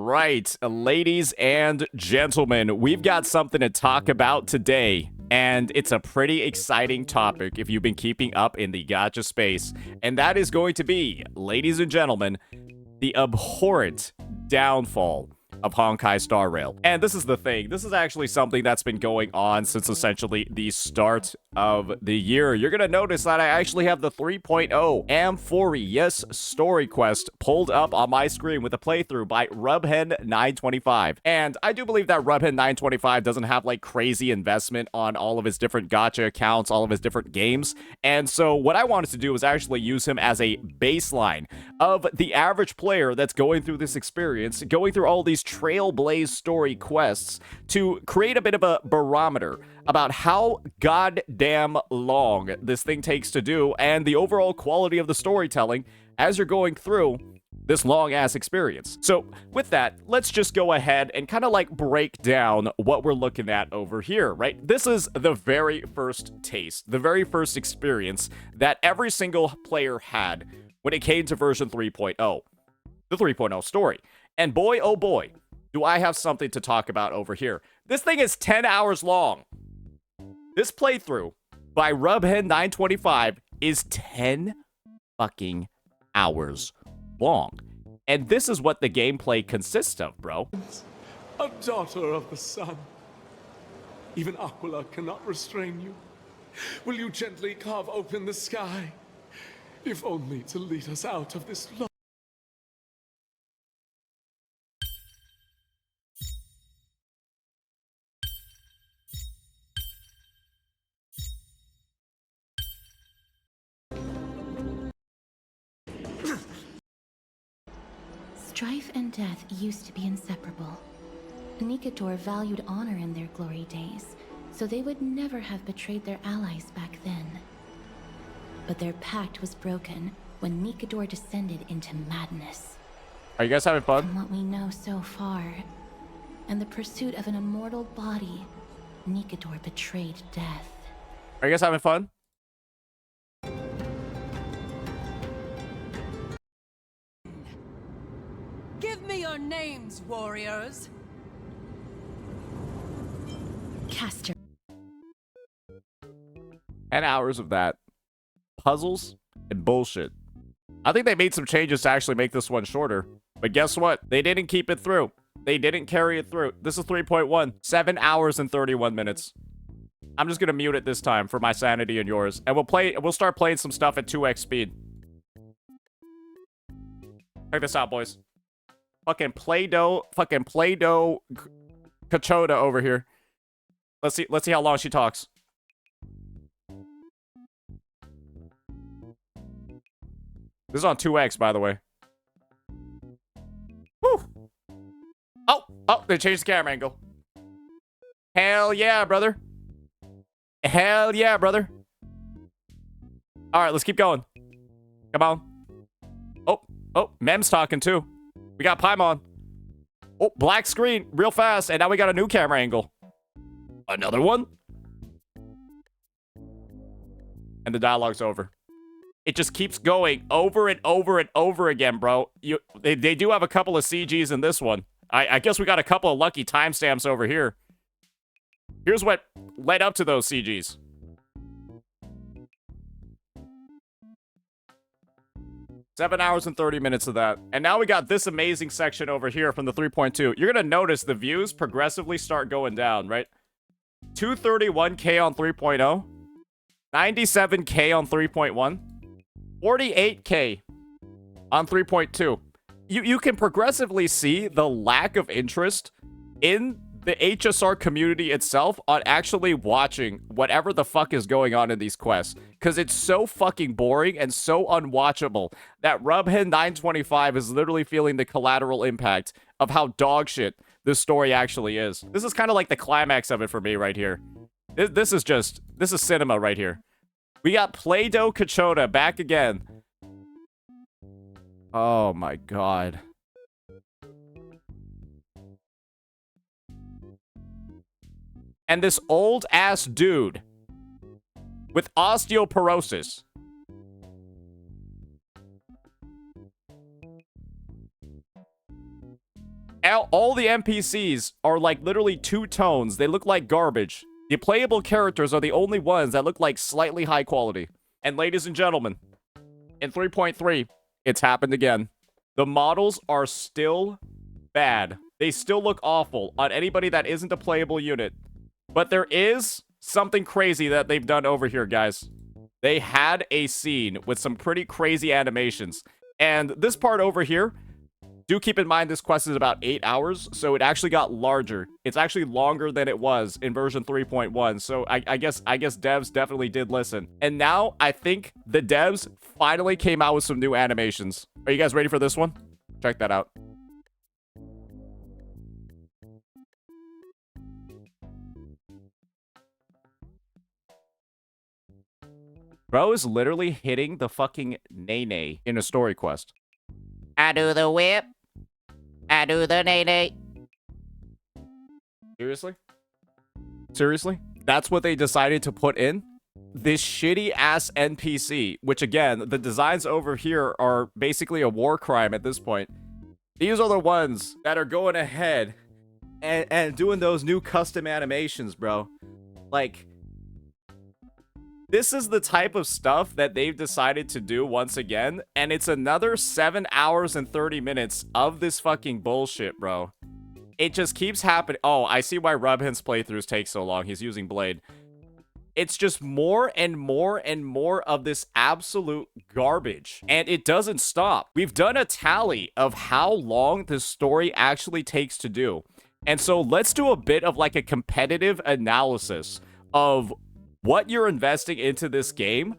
right, ladies and gentlemen, we've got something to talk about today. And it's a pretty exciting topic if you've been keeping up in the gacha space. And that is going to be, ladies and gentlemen, the abhorrent downfall of Honkai Star Rail. And this is the thing. This is actually something that's been going on since essentially the start of the year. You're going to notice that I actually have the 3.0 Amphoreus story quest pulled up on my screen with a playthrough by Rubhen925. And I do believe that Rubhen925 doesn't have like crazy investment on all of his different gacha accounts, all of his different games. And so what I wanted to do was actually use him as a baseline of the average player that's going through this experience, going through all these Trailblaze story quests to create a bit of a barometer about how goddamn long this thing takes to do and the overall quality of the storytelling as you're going through this long-ass experience. So with that, let's just go ahead and kind of like break down what we're looking at over here, right? This is the very first taste, the very first experience that every single player had when it came to version 3.0, the 3.0 story. And boy, oh boy, do I have something to talk about over here. This thing is 10 hours long. This playthrough by Rubhen925 is 10 fucking hours long. And this is what the gameplay consists of, bro. A daughter of the sun. Even Aquila cannot restrain you. Will you gently carve open the sky, if only to lead us out of this long... Strife and death used to be inseparable. Nikador valued honor in their glory days, so they would never have betrayed their allies back then. But their pact was broken when Nikador descended into madness. Are you guys having fun? From what we know so far, and the pursuit of an immortal body, Nikador betrayed death. Are you guys having fun? Give me your names, warriors. Caster. 10 hours of that. Puzzles and bullshit. I think they made some changes to actually make this one shorter. But guess what? They didn't keep it through. They didn't carry it through. This is 3.1. 7 hours and 31 minutes. I'm just gonna mute it this time for my sanity and yours. And we'll start playing some stuff at 2x speed. Check this out, boys. Fucking Play-Doh Kachoda over here. Let's see how long she talks. This is on 2x, by the way. Whew. Oh, they changed the camera angle. Hell yeah, brother. Hell yeah, brother. All right, let's keep going. Come on. Oh, Mem's talking too. We got Paimon. Oh, black screen real fast. And now we got a new camera angle. Another one. And the dialogue's over. It just keeps going over and over and over again, bro. They do have a couple of CGs in this one. I guess we got a couple of lucky timestamps over here. Here's what led up to those CGs. Seven hours and 30 minutes of that. And now we got this amazing section over here from the 3.2. You're going to notice the views progressively start going down, right? 231K on 3.0. 97K on 3.1. 48K on 3.2. You can progressively see the lack of interest in the HSR community itself on actually watching whatever the fuck is going on in these quests. Because it's so fucking boring and so unwatchable that Rubhen925 is literally feeling the collateral impact of how dog shit this story actually is. This is kind of like the climax of it for me right here. This is cinema right here. We got Play-Doh Kachoda back again. Oh my god. And this old-ass dude with osteoporosis. All the NPCs are like literally two tones. They look like garbage. The playable characters are the only ones that look like slightly high quality. And ladies and gentlemen, in 3.3, it's happened again. The models are still bad. They still look awful on anybody that isn't a playable unit. But there is something crazy that they've done over here, guys. They had a scene with some pretty crazy animations. And this part over here, do keep in mind this quest is about 8 hours, so it actually got larger. It's actually longer than it was in version 3.1, so I guess devs definitely did listen. And now, I think the devs finally came out with some new animations. Are you guys ready for this one? Check that out. Bro is literally hitting the fucking nay-nay in a story quest. I do the whip. I do the nay-nay. Seriously? Seriously? That's what they decided to put in? This shitty-ass NPC, which again, the designs over here are basically a war crime at this point. These are the ones that are going ahead and doing those new custom animations, bro. Like, this is the type of stuff that they've decided to do once again, and it's another 7 hours and 30 minutes of this fucking bullshit, bro. It just keeps happening. Oh, I see why Rubhin's playthroughs take so long. He's using Blade. It's just more and more and more of this absolute garbage, and it doesn't stop. We've done a tally of how long this story actually takes to do, and so let's do a bit of like a competitive analysis of what you're investing into this game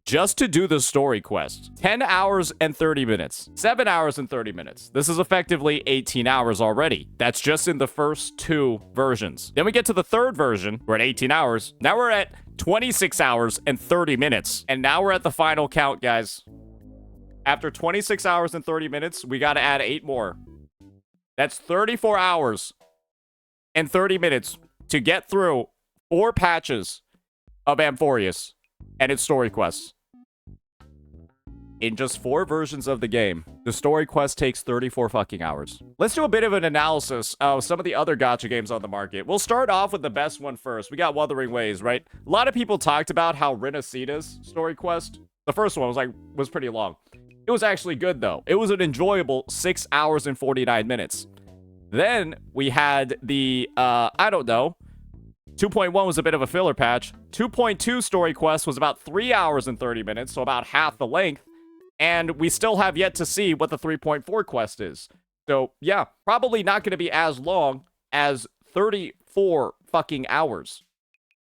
just to do the story quest. 10 hours and 30 minutes. 7 hours and 30 minutes. This is effectively 18 hours already. That's just in the first 2 versions. Then we get to the 3rd version. We're at 18 hours. Now we're at 26 hours and 30 minutes. And now we're at the final count, guys. After 26 hours and 30 minutes, we got to add 8 more. That's 34 hours and 30 minutes to get through 4 patches of Amphoreus and its story quests. In just 4 versions of the game, the story quest takes 34 fucking hours. Let's do a bit of an analysis of some of the other gacha games on the market. We'll start off with the best one first. We got Wuthering Waves, right? A lot of people talked about how Rinasita's story quest, the first one was pretty long. It was actually good though. It was an enjoyable 6 hours and 49 minutes. Then we had the, I don't know, 2.1 was a bit of a filler patch. 2.2 story quest was about 3 hours and 30 minutes, so about half the length. And we still have yet to see what the 3.4 quest is. So, yeah, probably not going to be as long as 34 fucking hours.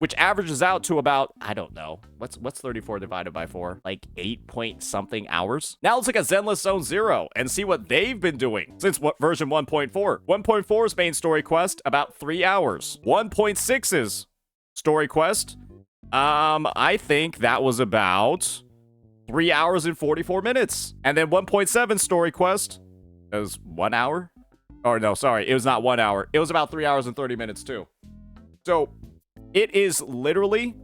Which averages out to about, I don't know, what's 34 divided by 4? Like 8 point something hours? Now let's look at Zenless Zone Zero and see what they've been doing since version 1.4. 1.4's main story quest, about 3 hours. 1.6's story quest, I think that was about 3 hours and 44 minutes. And then 1.7 story quest, it was 1 hour? Or no, sorry, it was not 1 hour. It was about 3 hours and 30 minutes too. So, it is literally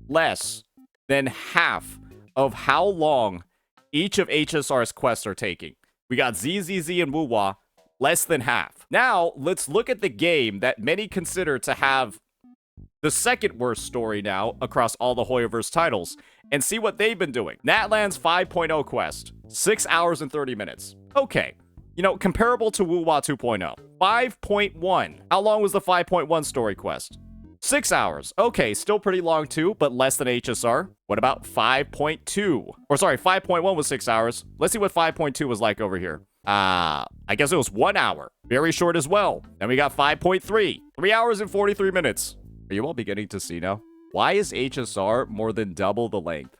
less than half of how long each of HSR's quests are taking. We got ZZZ and Wuwa, less than half. Now, let's look at the game that many consider to have the second worst story now across all the Hoyoverse titles, and see what they've been doing. Natlan's 5.0 quest, 6 hours and 30 minutes. Okay, you know, comparable to Wuwa 2.0. 5.1, how long was the 5.1 story quest? 6 hours. Okay, still pretty long too, but less than HSR. What about 5.2? Or sorry, 5.1 was 6 hours. Let's see what 5.2 was like over here. I guess it was 1 hour. Very short as well. Then we got 5.3. 3 hours and 43 minutes. Are you all beginning to see now? Why is HSR more than double the length?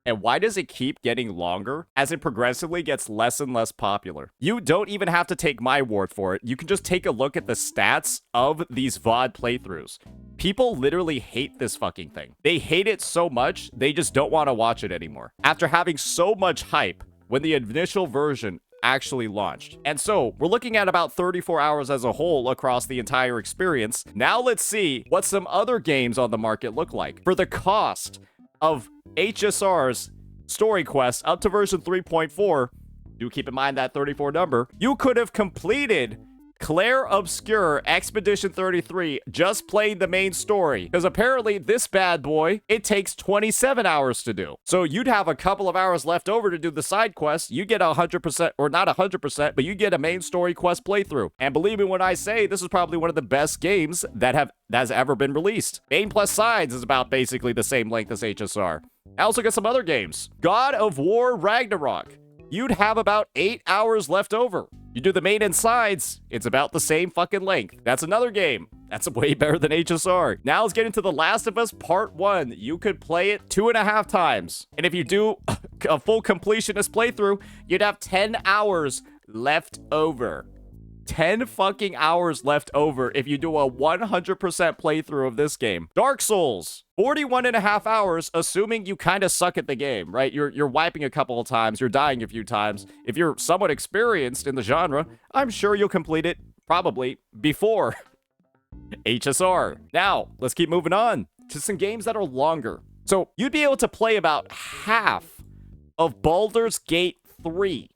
And why does it keep getting longer as it progressively gets less and less popular? You don't even have to take my word for it. You can just take a look at the stats of these VOD playthroughs. People literally hate this fucking thing. They hate it so much, they just don't want to watch it anymore. After having so much hype when the initial version actually launched. And so, we're looking at about 34 hours as a whole across the entire experience. Now let's see what some other games on the market look like. For the cost of HSR's story quest up to version 3.4, do keep in mind that 34 number, you could have completed Claire Obscure Expedition 33 just played the main story, because apparently this bad boy, it takes 27 hours to do. So you'd have a couple of hours left over to do the side quest. You get 100%, or not 100%, but you get a main story quest playthrough. And believe me when I say, this is probably one of the best games that has ever been released. Main plus sides is about basically the same length as HSR. I also got some other games. God of War Ragnarok. You'd have about 8 hours left over. You do the main and sides, it's about the same fucking length. That's another game. That's way better than HSR. Now let's get into The Last of Us Part 1. You could play it 2.5 times. And if you do a full completionist playthrough, you'd have 10 hours left over. 10 fucking hours left over if you do a 100% playthrough of this game. Dark Souls, 41.5 hours, assuming you kind of suck at the game, right? You're wiping a couple of times, you're dying a few times. If you're somewhat experienced in the genre, I'm sure you'll complete it probably before HSR. Now, let's keep moving on to some games that are longer. So you'd be able to play about half of Baldur's Gate 3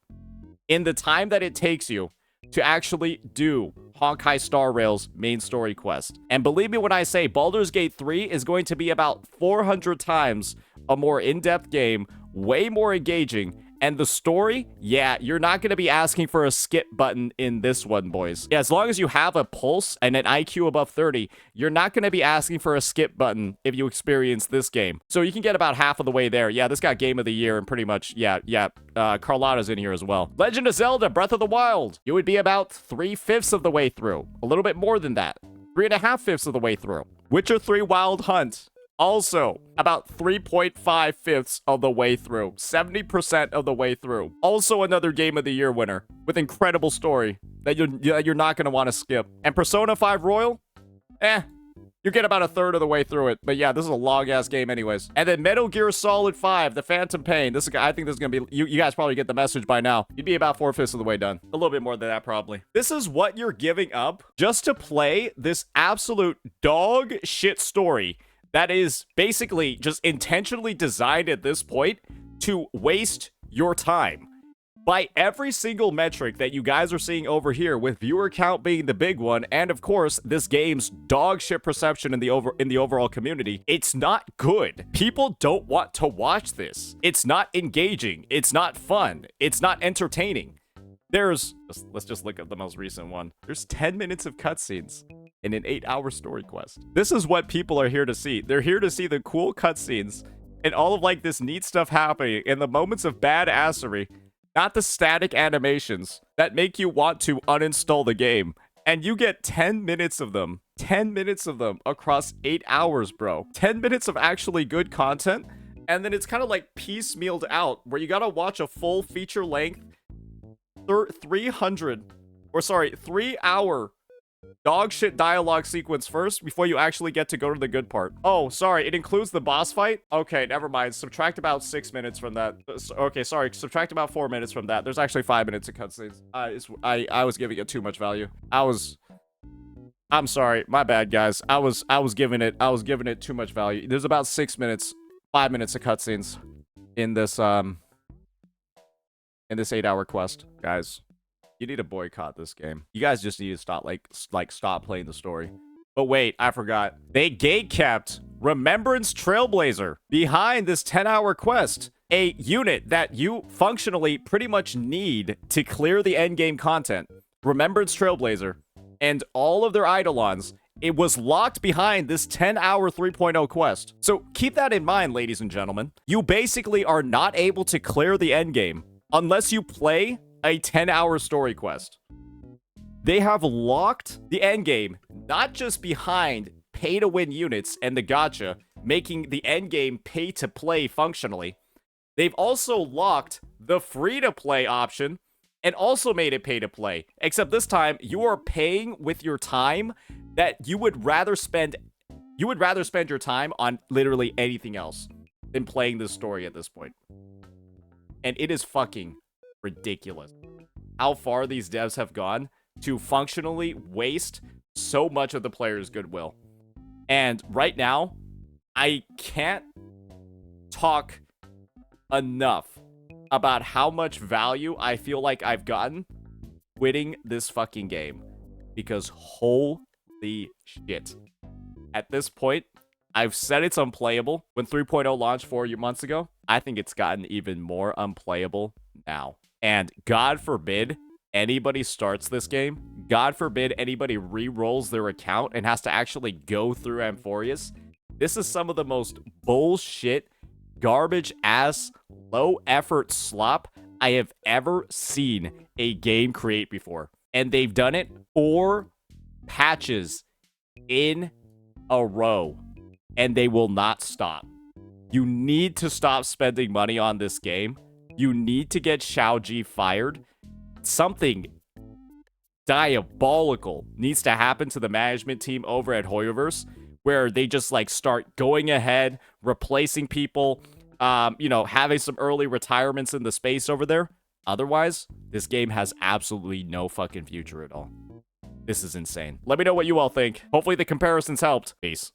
in the time that it takes you to actually do Honkai Star Rail's main story quest. And believe me when I say Baldur's Gate 3 is going to be about 400 times a more in-depth game, way more engaging, and the story, yeah, you're not going to be asking for a skip button in this one, boys. Yeah, as long as you have a pulse and an IQ above 30, you're not going to be asking for a skip button if you experience this game. So you can get about half of the way there. Yeah, this got Game of the Year and pretty much, Carlotta's in here as well. Legend of Zelda Breath of the Wild. You would be about 3/5 of the way through. A little bit more than that. 3.5 of the way through. Witcher 3 Wild Hunt. Also, about 3.5 of the way through. 70% of the way through. Also another Game of the Year winner with incredible story that you're not going to want to skip. And Persona 5 Royal? You get about 1/3 of the way through it. But yeah, this is a long-ass game anyways. And then Metal Gear Solid 5, The Phantom Pain. I think this is going to be... You guys probably get the message by now. You'd be about 4/5 of the way done. A little bit more than that, probably. This is what you're giving up just to play this absolute dog shit story that is basically just intentionally designed at this point to waste your time. By every single metric that you guys are seeing over here, with viewer count being the big one, and of course, this game's dog shit perception in the overall community, it's not good. People don't want to watch this. It's not engaging. It's not fun. It's not entertaining. Let's just look at the most recent one. There's 10 minutes of cutscenes in an 8-hour story quest. This is what people are here to see. They're here to see the cool cutscenes and all of like this neat stuff happening in the moments of badassery, not the static animations that make you want to uninstall the game. And you get 10 minutes of them. 10 minutes of them across 8 hours, bro. 10 minutes of actually good content. And then it's kind of like piecemealed out where you gotta watch a full feature length 3-hour dog shit dialogue sequence first before you actually get to go to the good part. Oh, sorry, it includes the boss fight? Okay, never mind. Subtract about 6 minutes from that. Okay, sorry, subtract about 4 minutes from that. There's actually 5 minutes of cutscenes. I was giving it too much value. I'm sorry, my bad, guys. I was giving it too much value. There's about 6 minutes, 5 minutes of cutscenes in this 8-hour quest, guys. You need to boycott this game. You guys just need to stop stop playing the story. But wait, I forgot. They gatekept Remembrance Trailblazer behind this 10-hour quest, a unit that you functionally pretty much need to clear the endgame content. Remembrance Trailblazer and all of their Eidolons, it was locked behind this 10-hour 3.0 quest. So keep that in mind, ladies and gentlemen. You basically are not able to clear the endgame unless you play a 10-hour story quest. They have locked the endgame not just behind pay-to-win units and the gacha, making the endgame pay-to-play functionally. They've also locked the free-to-play option and also made it pay-to-play. Except this time, you are paying with your time that you would rather spend your time on literally anything else than playing this story at this point. And it is fucking ridiculous how far these devs have gone to functionally waste so much of the player's goodwill. And right now, I can't talk enough about how much value I feel like I've gotten quitting this fucking game. because holy shit. At this point, I've said it's unplayable when 3.0 launched 4 months ago. I think it's gotten even more unplayable now. And God forbid anybody starts this game. God forbid anybody re-rolls their account and has to actually go through Amphoreus. This is some of the most bullshit, garbage-ass, low-effort slop I have ever seen a game create before. And they've done it 4 patches in a row. And they will not stop. You need to stop spending money on this game. You need to get Xiaoji fired. Something diabolical needs to happen to the management team over at Hoyoverse, where they just like start going ahead, replacing people, having some early retirements in the space over there. Otherwise, this game has absolutely no fucking future at all. This is insane. Let me know what you all think. Hopefully the comparisons helped. Peace.